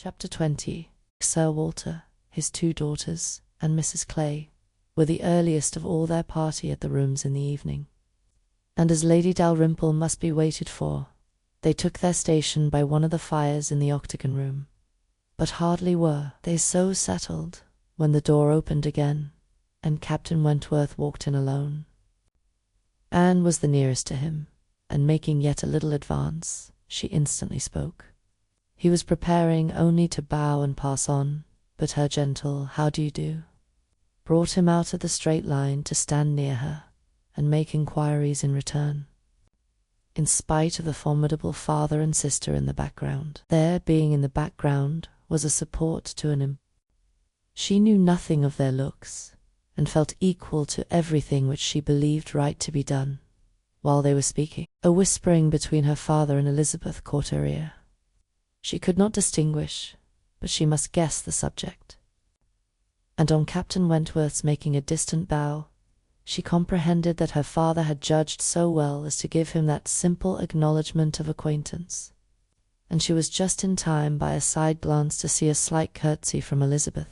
Chapter 20. Sir Walter, his 2 daughters, and Mrs. Clay were the earliest of all their party at the rooms in the evening, and as Lady Dalrymple must be waited for, they took their station by one of the fires in the octagon room. But hardly were they so settled when the door opened again, and Captain Wentworth walked in alone. Anne was the nearest to him, and making yet a little advance, she instantly spoke. He was preparing only to bow and pass on, but her gentle "How do you do?" brought him out of the straight line to stand near her and make inquiries in return. In spite of the formidable father and sister in the background, their being in the background was a support to an She knew nothing of their looks, and felt equal to everything which she believed right to be done. While they were speaking, a whispering between her father and Elizabeth caught her ear. She could not distinguish, but she must guess the subject. And on Captain Wentworth's making a distant bow, she comprehended that her father had judged so well as to give him that simple acknowledgment of acquaintance, and she was just in time by a side glance to see a slight curtsy from Elizabeth.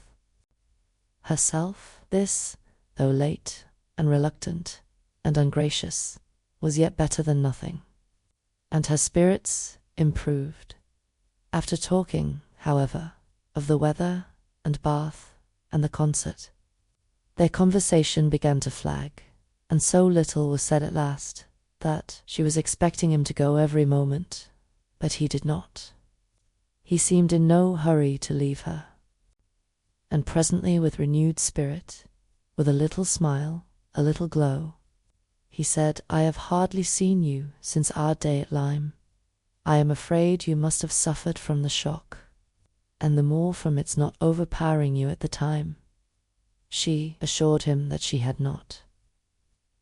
Herself, this, though late and reluctant and ungracious, was yet better than nothing, and her spirits improved. After talking, however, of the weather and Bath and the concert, their conversation began to flag, and so little was said at last that she was expecting him to go every moment, but he did not. He seemed in no hurry to leave her, and presently, with renewed spirit, with a little smile, a little glow, he said, "I have hardly seen you since our day at Lyme. I am afraid you must have suffered from the shock, and the more from its not overpowering you at the time." She assured him that she had not.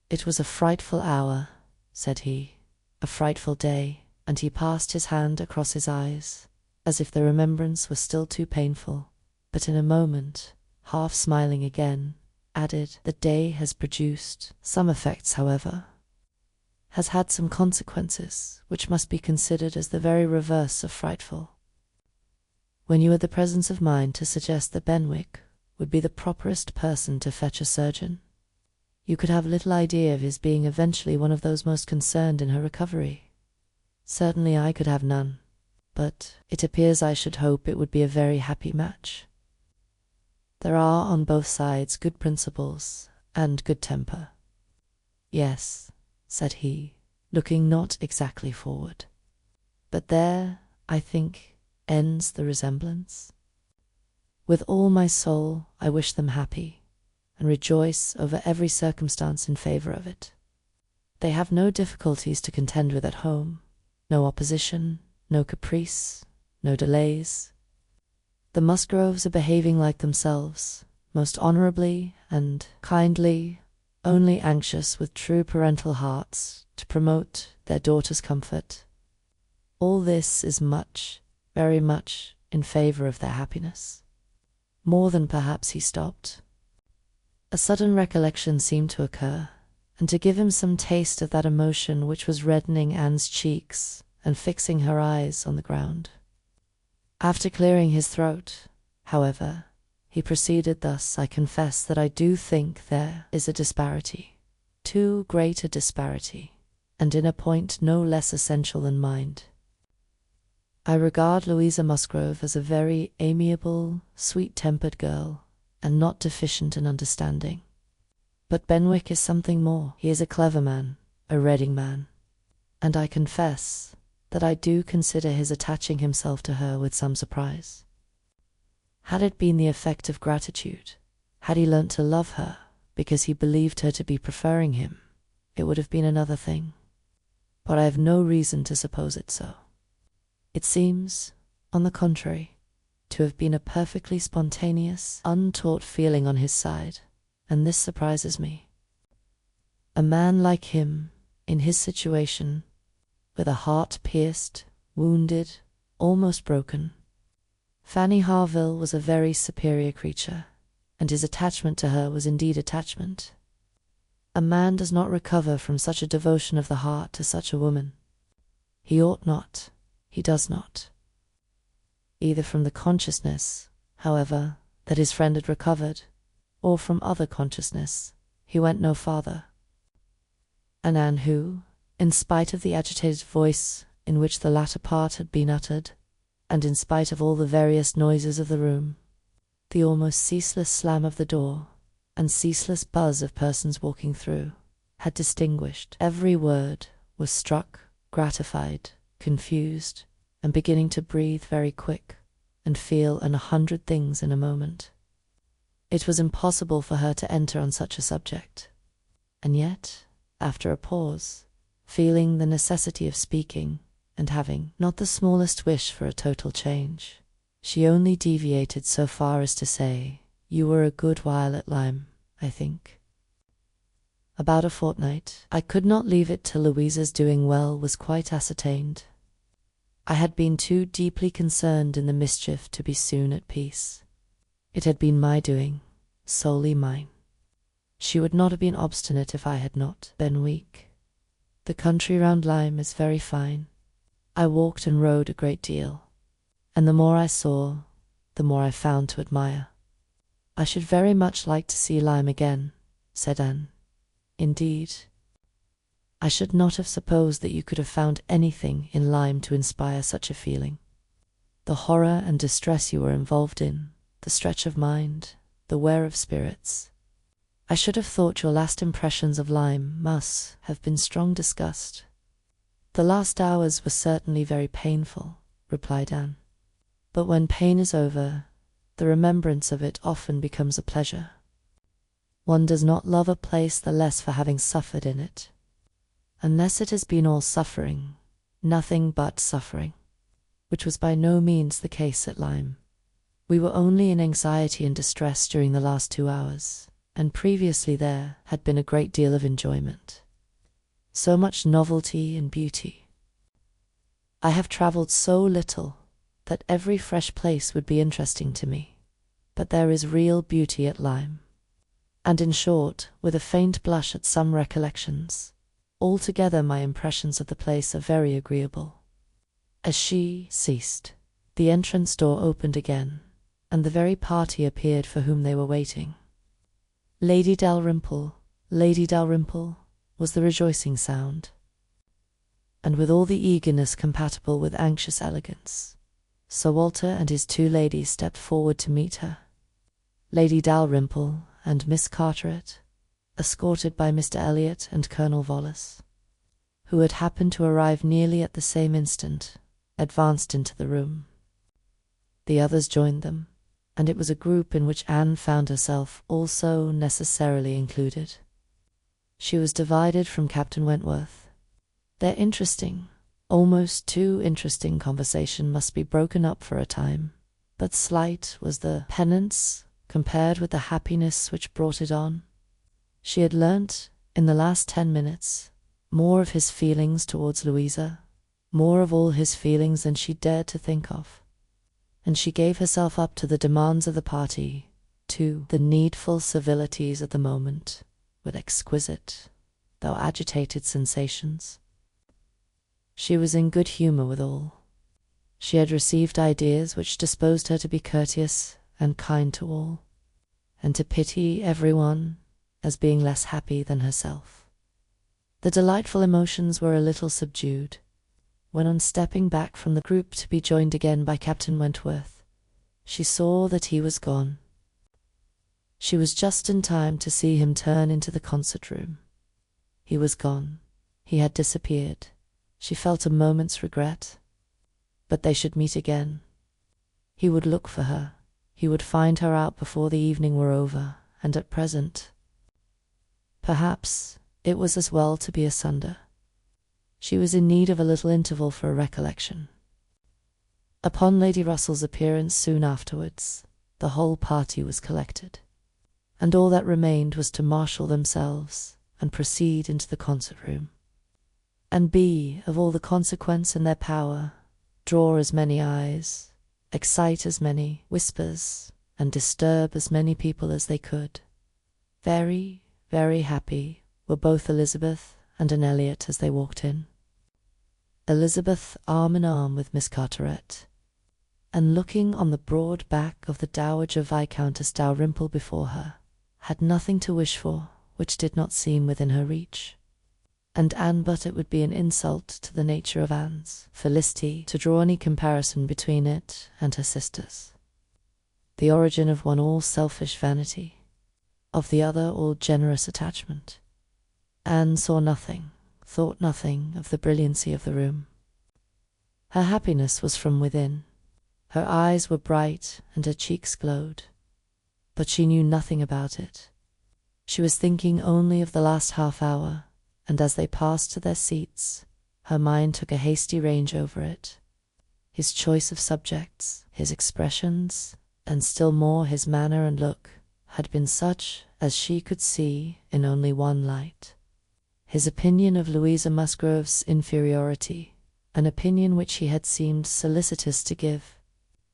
"It was a frightful hour," said he, "a frightful day," and he passed his hand across his eyes, as if the remembrance was still too painful, but in a moment, half smiling again, added, "The day has produced some effects, however, has had some consequences which must be considered as the very reverse of frightful. When you had the presence of mind to suggest that Benwick would be the properest person to fetch a surgeon, you could have little idea of his being eventually one of those most concerned in her recovery. Certainly I could have none, but it appears I should hope it would be a very happy match. There are on both sides good principles and good temper." "Yes," said he, looking not exactly forward, "but there, I think, ends the resemblance. With all my soul I wish them happy, and rejoice over every circumstance in favour of it. They have no difficulties to contend with at home, no opposition, no caprice, no delays. The Musgroves are behaving like themselves, most honourably and kindly, only anxious with true parental hearts to promote their daughter's comfort. All this is much, very much, in favour of their happiness. More than perhaps." He stopped. A sudden recollection seemed to occur, and to give him some taste of that emotion which was reddening Anne's cheeks and fixing her eyes on the ground. After clearing his throat, however, he proceeded thus: "I confess that I do think there is a disparity, too great a disparity, and in a point no less essential than mind. I regard Louisa Musgrove as a very amiable, sweet-tempered girl, and not deficient in understanding. But Benwick is something more. He is a clever man, a ready man, and I confess that I do consider his attaching himself to her with some surprise. Had it been the effect of gratitude, had he learnt to love her because he believed her to be preferring him, it would have been another thing, but I have no reason to suppose it so. It seems, on the contrary, to have been a perfectly spontaneous, untaught feeling on his side, and this surprises me. A man like him, in his situation, with a heart pierced, wounded, almost broken. Fanny Harville was a very superior creature, and his attachment to her was indeed attachment. A man does not recover from such a devotion of the heart to such a woman. He ought not. He does not. either from the consciousness, however, that his friend had recovered, or from other consciousness. He went no farther. And Anne, who, in spite of the agitated voice in which the latter part had been uttered, and in spite of all the various noises of the room, the almost ceaseless slam of the door, and ceaseless buzz of persons walking through, had distinguished every word, was struck, gratified, confused, and beginning to breathe very quick, and feel 100 things in a moment. It was impossible for her to enter on such a subject, and yet, after a pause, feeling the necessity of speaking, and having not the smallest wish for a total change, she only deviated so far as to say, "You were a good while at Lyme, I think." "About a fortnight. I could not leave it till Louisa's doing well was quite ascertained. I had been too deeply concerned in the mischief to be soon at peace. It had been my doing, solely mine. She would not have been obstinate if I had not been weak. The country round Lyme is very fine. I walked and rode a great deal, and the more I saw, the more I found to admire." "I should very much like to see Lyme again," said Anne. "Indeed, I should not have supposed that you could have found anything in Lyme to inspire such a feeling. The horror and distress you were involved in, the stretch of mind, the wear of spirits. I should have thought your last impressions of Lyme must have been strong disgust." "The last hours were certainly very painful," replied Anne. "But when pain is over, the remembrance of it often becomes a pleasure. One does not love a place the less for having suffered in it, unless it has been all suffering, nothing but suffering, which was by no means the case at Lyme. We were only in anxiety and distress during the last 2 hours, and previously there had been a great deal of enjoyment. So much novelty and beauty. I have travelled so little that every fresh place would be interesting to me, but there is real beauty at Lyme. And in short, with a faint blush at some recollections, altogether my impressions of the place are very agreeable." As she ceased, the entrance door opened again, and the very party appeared for whom they were waiting. "Lady Dalrymple, Lady Dalrymple," was the rejoicing sound, and with all the eagerness compatible with anxious elegance, Sir Walter and his 2 ladies stepped forward to meet her. Lady Dalrymple and Miss Carteret, escorted by Mr. Elliot and Colonel Vollis, who had happened to arrive nearly at the same instant, advanced into the room. The others joined them, and it was a group in which Anne found herself also necessarily included. She was divided from Captain Wentworth. Their interesting, almost too interesting conversation must be broken up for a time, but slight was the penance compared with the happiness which brought it on. She had learnt, in the last 10 minutes, more of his feelings towards Louisa, more of all his feelings than she dared to think of, and she gave herself up to the demands of the party, to the needful civilities of the moment, with exquisite, though agitated sensations. She was in good humour with all. She had received ideas which disposed her to be courteous and kind to all, and to pity everyone as being less happy than herself. The delightful emotions were a little subdued, when on stepping back from the group to be joined again by Captain Wentworth, she saw that he was gone. She was just in time to see him turn into the concert-room. He was gone. He had disappeared. She felt a moment's regret. But they should meet again. He would look for her. He would find her out before the evening were over, and at present, perhaps, it was as well to be asunder. She was in need of a little interval for a recollection. Upon Lady Russell's appearance soon afterwards, the whole party was collected, and all that remained was to marshal themselves and proceed into the concert-room, and be, of all the consequence in their power, draw as many eyes, excite as many whispers, and disturb as many people as they could. Very, very happy were both Elizabeth and Anne Elliot as they walked in. Elizabeth arm in arm with Miss Carteret, and looking on the broad back of the Dowager Viscountess Dalrymple before her, had nothing to wish for which did not seem within her reach. And but it would be an insult to the nature of Anne's felicity to draw any comparison between it and her sister's. The origin of one all selfish vanity, of the other all generous attachment. Anne saw nothing, thought nothing of the brilliancy of the room. Her happiness was from within. Her eyes were bright and her cheeks glowed, but she knew nothing about it. She was thinking only of the last half hour, and as they passed to their seats, her mind took a hasty range over it. His choice of subjects, his expressions, and still more his manner and look, had been such as she could see in only one light. His opinion of Louisa Musgrove's inferiority, an opinion which he had seemed solicitous to give,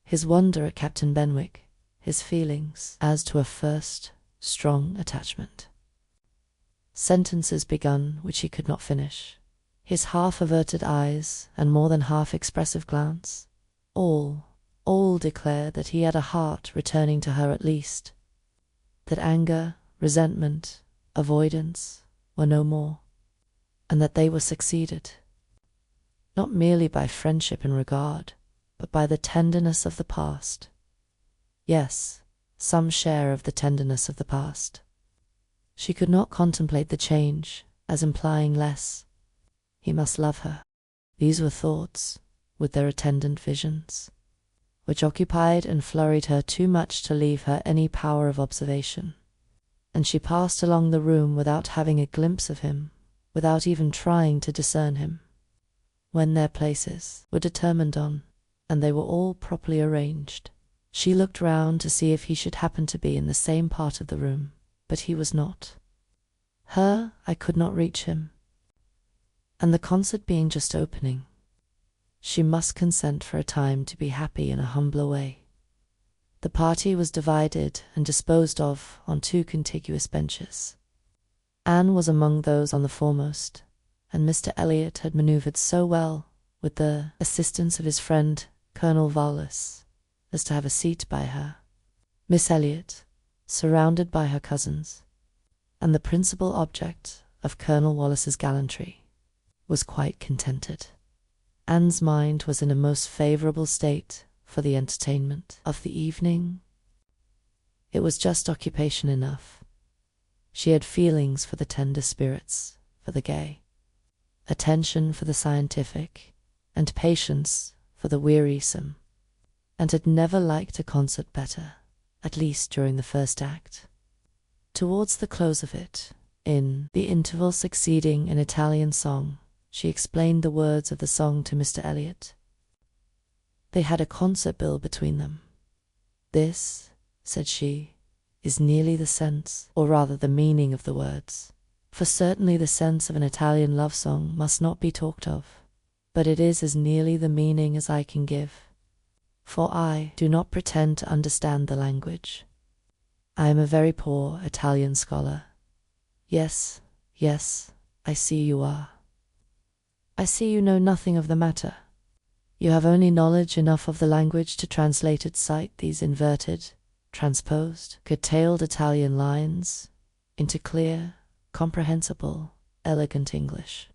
his wonder at Captain Benwick, his feelings as to a first strong attachment. Sentences begun which he could not finish, his half-averted eyes and more than half-expressive glance, all declared that he had a heart returning to her at least, that anger, resentment, avoidance were no more, and that they were succeeded, not merely by friendship and regard, but by the tenderness of the past. Yes, some share of the tenderness of the past. She could not contemplate the change as implying less. He must love her. These were thoughts, with their attendant visions, which occupied and flurried her too much to leave her any power of observation, and she passed along the room without having a glimpse of him, without even trying to discern him. When their places were determined on, and they were all properly arranged, she looked round to see if he should happen to be in the same part of the room, but he was not. I could not reach him. And the concert being just opening, she must consent for a time to be happy in a humbler way. The party was divided and disposed of on two contiguous benches. Anne was among those on the foremost, and Mr. Elliot had manoeuvred so well, with the assistance of his friend Colonel Wallace, as to have a seat by her. Miss Elliot, surrounded by her cousins, and the principal object of Colonel Wallace's gallantry, was quite contented. Anne's mind was in a most favourable state for the entertainment of the evening. It was just occupation enough. She had feelings for the tender spirits, for the gay, attention for the scientific, and patience for the wearisome, and had never liked a concert better, at least during the first act. Towards the close of it, in the interval succeeding an Italian song, she explained the words of the song to Mr. Elliot. They had a concert bill between them. "This," said she, "is nearly the sense, or rather the meaning of the words, for certainly the sense of an Italian love song must not be talked of, but it is as nearly the meaning as I can give, for I do not pretend to understand the language. I am a very poor Italian scholar. Yes, I see you are. I see you know nothing of the matter. You have only knowledge enough of the language to translate at sight these inverted, transposed, curtailed Italian lines into clear, comprehensible, elegant English.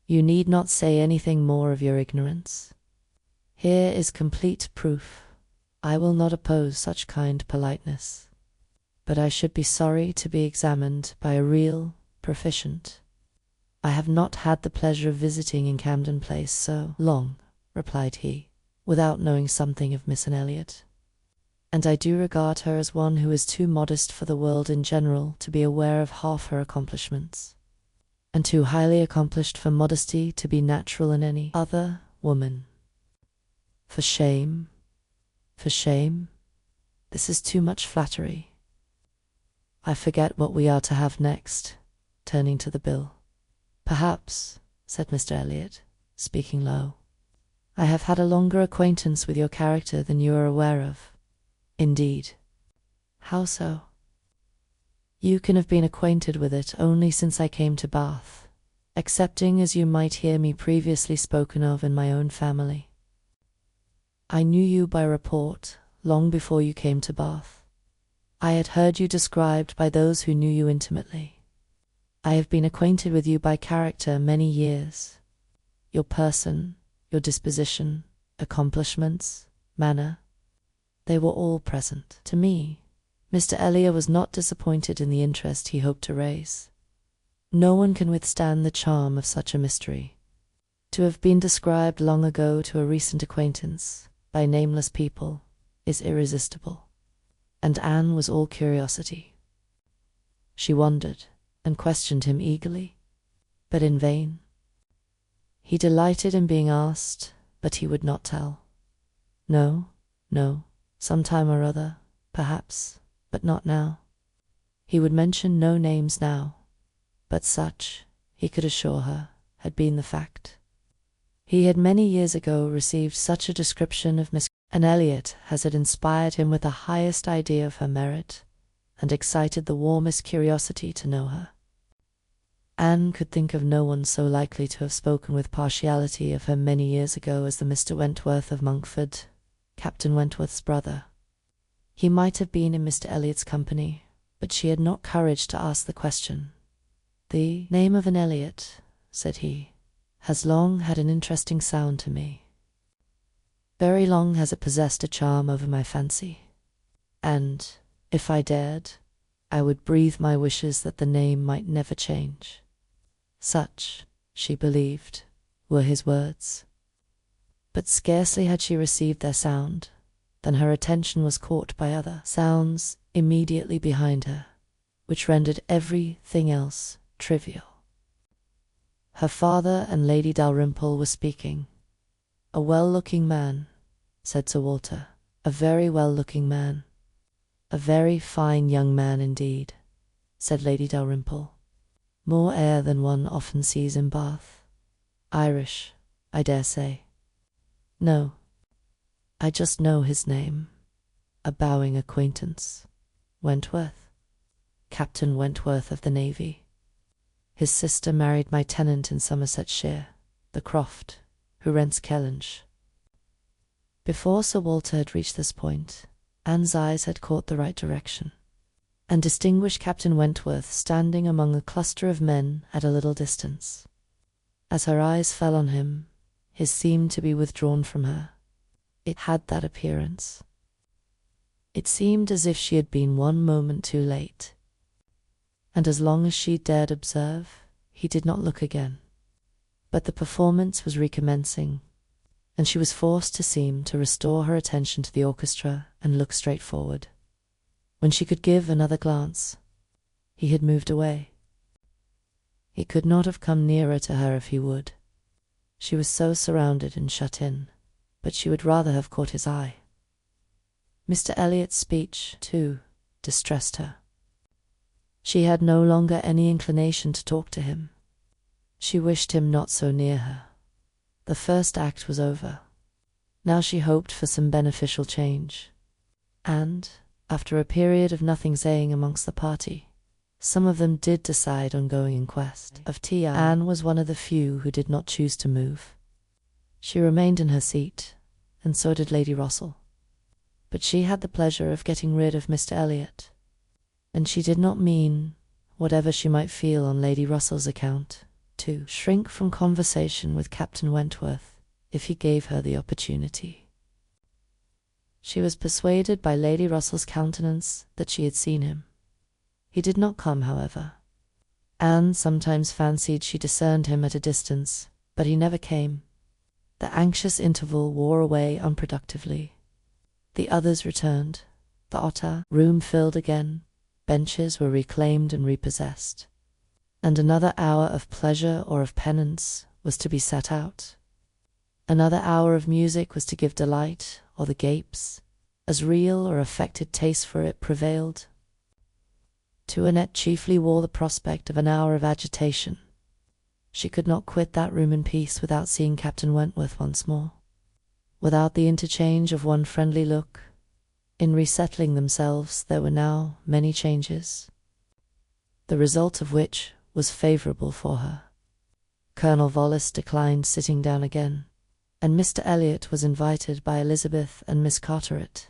You need not say anything more of your ignorance. Here is complete proof. I will not oppose such kind politeness, but I should be sorry to be examined by a real proficient. I have not had the pleasure of visiting in Camden Place so long," replied he, "without knowing something of Miss Elliot, and I do regard her as one who is too modest for the world in general to be aware of half her accomplishments, and too highly accomplished for modesty to be natural in any other woman. For shame, this is too much flattery. I forget what we are to have next," turning to the bill. "Perhaps," said Mr. Elliot, speaking low, "I have had a longer acquaintance with your character than you are aware of." "Indeed? How so?" "You can have been acquainted with it only since I came to Bath, excepting as you might hear me previously spoken of in my own family." I knew you by report long before you came to Bath. I had heard you described by those who knew you intimately. I have been acquainted with you by character many years. Your person, your disposition, accomplishments, manner, they were all present to me. Mr. Elliot was not disappointed in the interest he hoped to raise. No one can withstand the charm of such a mystery. To have been described long ago to a recent acquaintance, by nameless people, is irresistible. And Anne was all curiosity. She wondered, and questioned him eagerly, but in vain. He delighted in being asked, but he would not tell. No, some time or other, perhaps, but not now. He would mention no names now, but such, he could assure her, had been the fact. He had many years ago received such a description of Miss, and Elliot has had inspired him with the highest idea of her merit, and excited the warmest curiosity to know her. Anne could think of no one so likely to have spoken with partiality of her many years ago as the Mr. Wentworth of Monkford, Captain Wentworth's brother. He might have been in Mr. Elliot's company, but she had not courage to ask the question. "The name of an Elliot," said he, "has long had an interesting sound to me. Very long has it possessed a charm over my fancy, and, if I dared, I would breathe my wishes that the name might never change." Such, she believed, were his words. But scarcely had she received their sound, than her attention was caught by other sounds immediately behind her, which rendered everything else trivial. Her father and Lady Dalrymple were speaking. "A well-looking man," said Sir Walter, "a very well-looking man." "A very fine young man indeed," said Lady Dalrymple. "More air than one often sees in Bath. Irish, I dare say." "No, I just know his name. A bowing acquaintance. Wentworth. Captain Wentworth of the Navy. His sister married my tenant in Somersetshire, the Croft, who rents Kellynch." Before Sir Walter had reached this point, Anne's eyes had caught the right direction, and distinguished Captain Wentworth standing among a cluster of men at a little distance. As her eyes fell on him, his seemed to be withdrawn from her. It had that appearance. It seemed as if she had been one moment too late, and as long as she dared observe, he did not look again. But the performance was recommencing, and she was forced to seem to restore her attention to the orchestra and look straight forward. When she could give another glance, he had moved away. He could not have come nearer to her if he would. She was so surrounded and shut in, but she would rather have caught his eye. Mr. Elliot's speech, too, distressed her. She had no longer any inclination to talk to him. She wished him not so near her. The first act was over. Now she hoped for some beneficial change. And, after a period of nothing saying amongst the party, some of them did decide on going in quest of tea. Anne was one of the few who did not choose to move. She remained in her seat, and so did Lady Russell. But she had the pleasure of getting rid of Mr. Elliot, and she did not mean, whatever she might feel on Lady Russell's account, to shrink from conversation with Captain Wentworth if he gave her the opportunity. She was persuaded by Lady Russell's countenance that she had seen him. He did not come, however. Anne sometimes fancied she discerned him at a distance, but he never came. The anxious interval wore away unproductively. The others returned. The Otter room filled again. Benches were reclaimed and repossessed. And another hour of pleasure or of penance was to be set out. Another hour of music was to give delight, or the gapes, as real or affected taste for it prevailed. To Annette chiefly wore the prospect of an hour of agitation. She could not quit that room in peace without seeing Captain Wentworth once more, without the interchange of one friendly look. In resettling themselves there were now many changes, the result of which was favourable for her. Colonel Vollis declined sitting down again. and Mr. Elliot was invited by Elizabeth and Miss Carteret,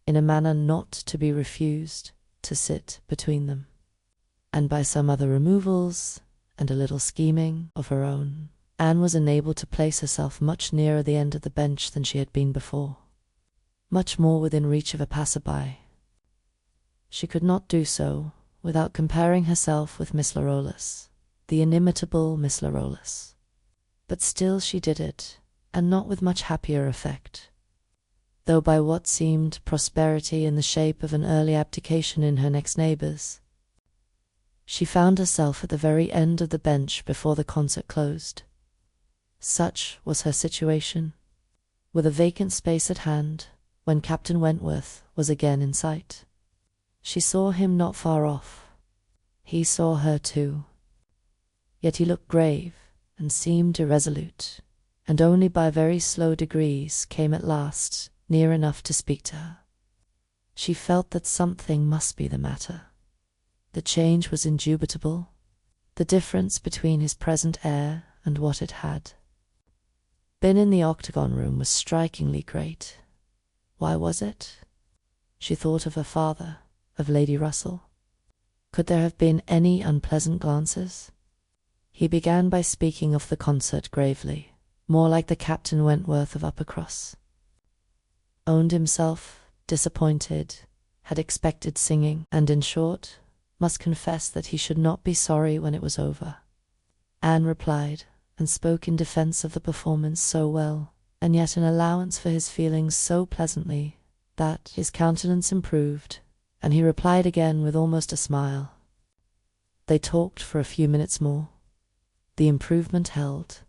in a manner not to be refused, to sit between them. And by some other removals, and a little scheming of her own, Anne was enabled to place herself much nearer the end of the bench than she had been before, much more within reach of a passer-by. She could not do so without comparing herself with Miss Larolles, the inimitable Miss Larolles. But still she did it, and not with much happier effect, though by what seemed prosperity in the shape of an early abdication in her next neighbours. She found herself at the very end of the bench before the concert closed. Such was her situation, with a vacant space at hand, when Captain Wentworth was again in sight. She saw him not far off. He saw her too. Yet he looked grave, and seemed irresolute, and only by very slow degrees came at last near enough to speak to her. She felt that something must be the matter. The change was indubitable, the difference between his present air and what it had been in the octagon room was strikingly great. Why was it? She thought of her father, of Lady Russell. Could there have been any unpleasant glances? He began by speaking of the concert gravely, more like the Captain Wentworth of Uppercross. Owned himself disappointed, had expected singing, and in short, must confess that he should not be sorry when it was over. Anne replied, and spoke in defence of the performance so well, and yet in allowance for his feelings so pleasantly, that his countenance improved, and he replied again with almost a smile. They talked for a few minutes more. The improvement held.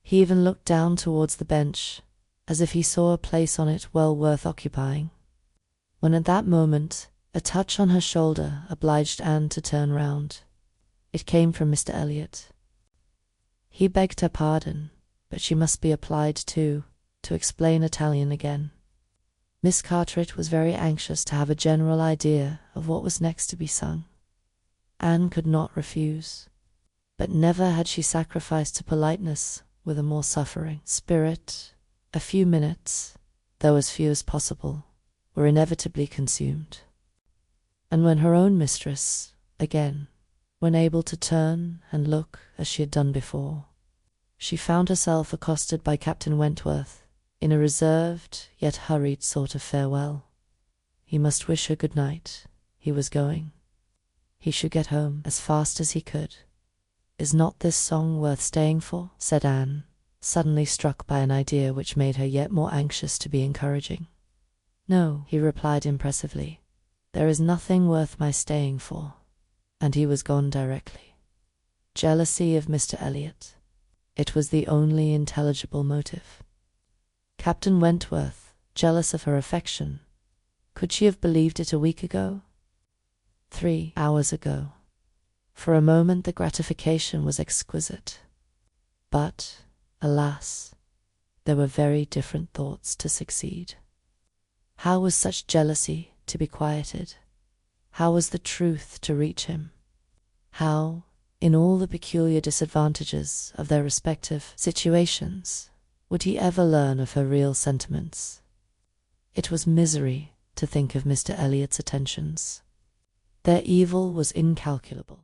He even looked down towards the bench, as if he saw a place on it well worth occupying, when at that moment a touch on her shoulder obliged Anne to turn round. It came from Mr. Elliot. He begged her pardon, but she must be applied to explain Italian again. Miss Carteret was very anxious to have a general idea of what was next to be sung. Anne could not refuse, but never had she sacrificed to politeness with a more suffering spirit. A few minutes, though as few as possible, were inevitably consumed. And when her own mistress, again, when able to turn and look as she had done before, she found herself accosted by Captain Wentworth in a reserved yet hurried sort of farewell. He must wish her good night. He was going. He should get home as fast as he could. "Is not this song worth staying for?" said Anne, suddenly struck by an idea which made her yet more anxious to be encouraging. "No," he replied impressively, "there is nothing worth my staying for." And he was gone directly. Jealousy of Mr. Elliot. It was the only intelligible motive. Captain Wentworth, jealous of her affection. Could she have believed it a week ago? 3 hours ago? For a moment the gratification was exquisite. But, alas, there were very different thoughts to succeed. How was such jealousy to be quieted? How was the truth to reach him? How, in all the peculiar disadvantages of their respective situations, would he ever learn of her real sentiments? It was misery to think of Mr. Elliot's attentions. Their evil was incalculable.